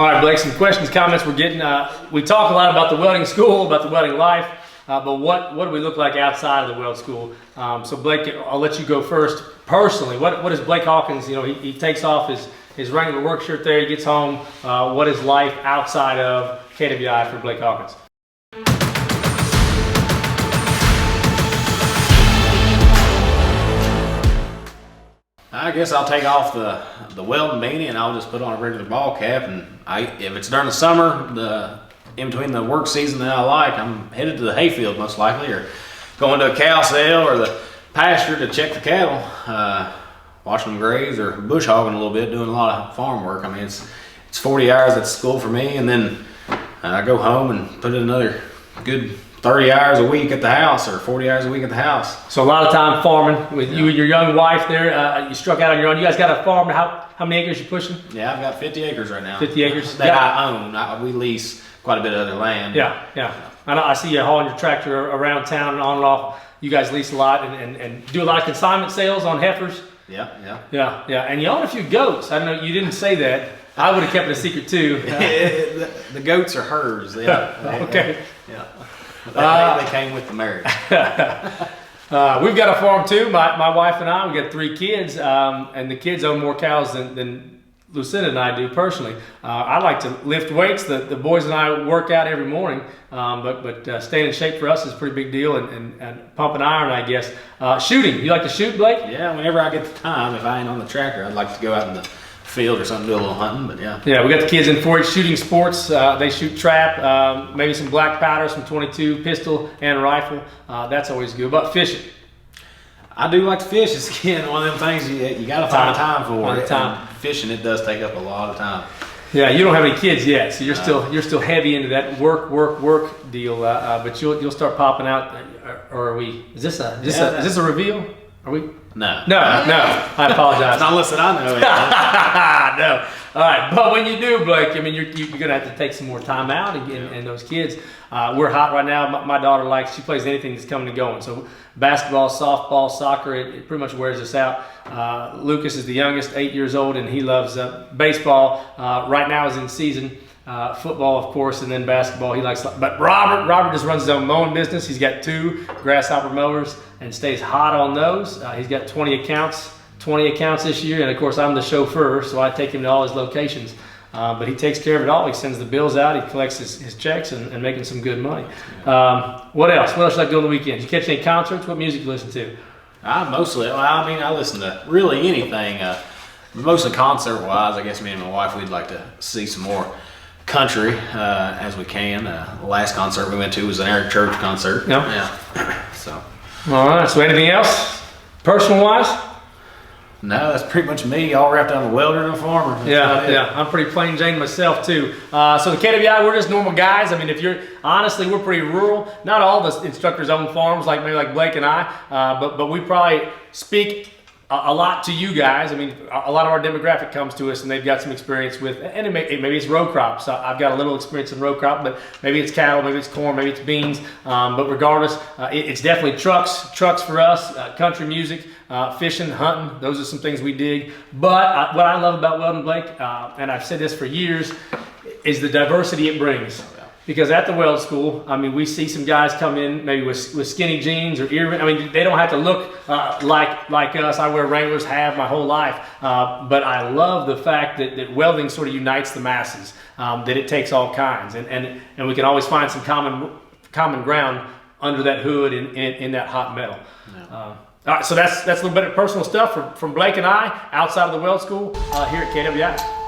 All right, Blake, some questions, comments we're getting. We talk a lot about the welding school, about the welding life, but what do we look like outside of the weld school? So Blake, I'll let you go first. Personally, what is Blake Hawkins? You know, he takes off his regular work shirt there, he gets home. What is life outside of KWI for Blake Hawkins? I guess I'll take off the welding beanie and I'll just put on a regular ball cap. And if it's during the summer, in between the work season that I like, I'm headed to the hayfield most likely, or going to a cow sale or the pasture to check the cattle, watching them graze, or bush hogging a little bit, doing a lot of farm work. I mean, it's 40 hours at school for me, and then I go home and put in another good 30 hours a week at the house, or 40 hours a week at the house. So a lot of time farming with you and your young wife there. You struck out on your own. You guys got a farm. How many acres you pushing? Yeah, I've got 50 acres right now. 50 acres? That I own. We lease quite a bit of other land. Yeah. I see you hauling your tractor around town and on and off. You guys lease a lot and do a lot of consignment sales on heifers. Yeah. And you own a few goats. I don't know, you didn't say that. I would have kept it a secret too. The goats are hers. Okay. They came with the marriage. We've got a farm too. My wife and I, we got 3 kids, and the kids own more cows than Lucinda and I do personally. I like to lift weights. The boys and I work out every morning, but staying in shape for us is a pretty big deal, and pumping iron, I guess. Shooting. You like to shoot, Blake? Yeah, whenever I get the time, if I ain't on the tractor, I'd like to go out in the field or something, do a little hunting, but yeah. Yeah, we got the kids in 4-H shooting sports. They shoot trap, maybe some black powder, some .22 pistol and rifle. That's always good. But fishing. I do like to fish. It's again one of them things you got to find time for. Fishing, it does take up a lot of time. Yeah, you don't have any kids yet, so you're still heavy into that work deal. But you'll start popping out. Or are we? Is this a reveal? Are we? No. I apologize. Not unless I know it. No. All right, but when you do, Blake, I mean, you're gonna have to take some more time out and those kids. We're hot right now. My daughter she plays anything that's coming and going. So basketball, softball, soccer, it pretty much wears us out. Lucas is the youngest, 8 years old, and he loves baseball. Right now is in season. Football, of course, and then basketball. He likes, but Robert just runs his own mowing business. He's got 2 grasshopper mowers and stays hot on those. He's got 20 accounts this year, and of course I'm the chauffeur, so I take him to all his locations. But he takes care of it all. He sends the bills out, he collects his checks, and making some good money. What else? What else you like to do on the weekends? You catch any concerts? What music you listen to? I listen to really anything. Mostly concert-wise, I guess me and my wife, we'd like to see some more country as we can. The last concert we went to was an Eric Church concert. Yep. Yeah. So. All right. So anything else, personal-wise? No, that's pretty much me, all wrapped up in a welder and a farmer. Yeah. I'm pretty plain Jane myself too. So the KWI, we're just normal guys. I mean, we're pretty rural. Not all the instructors own farms like Blake and I, but we probably speak a lot to you guys. I mean, a lot of our demographic comes to us and they've got some experience with, and maybe it's row crops. So I've got a little experience in row crop, but maybe it's cattle, maybe it's corn, maybe it's beans. But regardless, it's definitely trucks for us, country music, fishing, hunting. Those are some things we dig. But what I love about welding, Blake, and I've said this for years, is the diversity it brings. Because at the weld school, I mean, we see some guys come in maybe with skinny jeans or earrings. I mean, they don't have to look like us. I wear Wranglers, have my whole life. But I love the fact that welding sort of unites the masses, that it takes all kinds. And we can always find some common ground under that hood in that hot metal. Yeah. All right, so that's a little bit of personal stuff from Blake and I outside of the weld school here at KWI.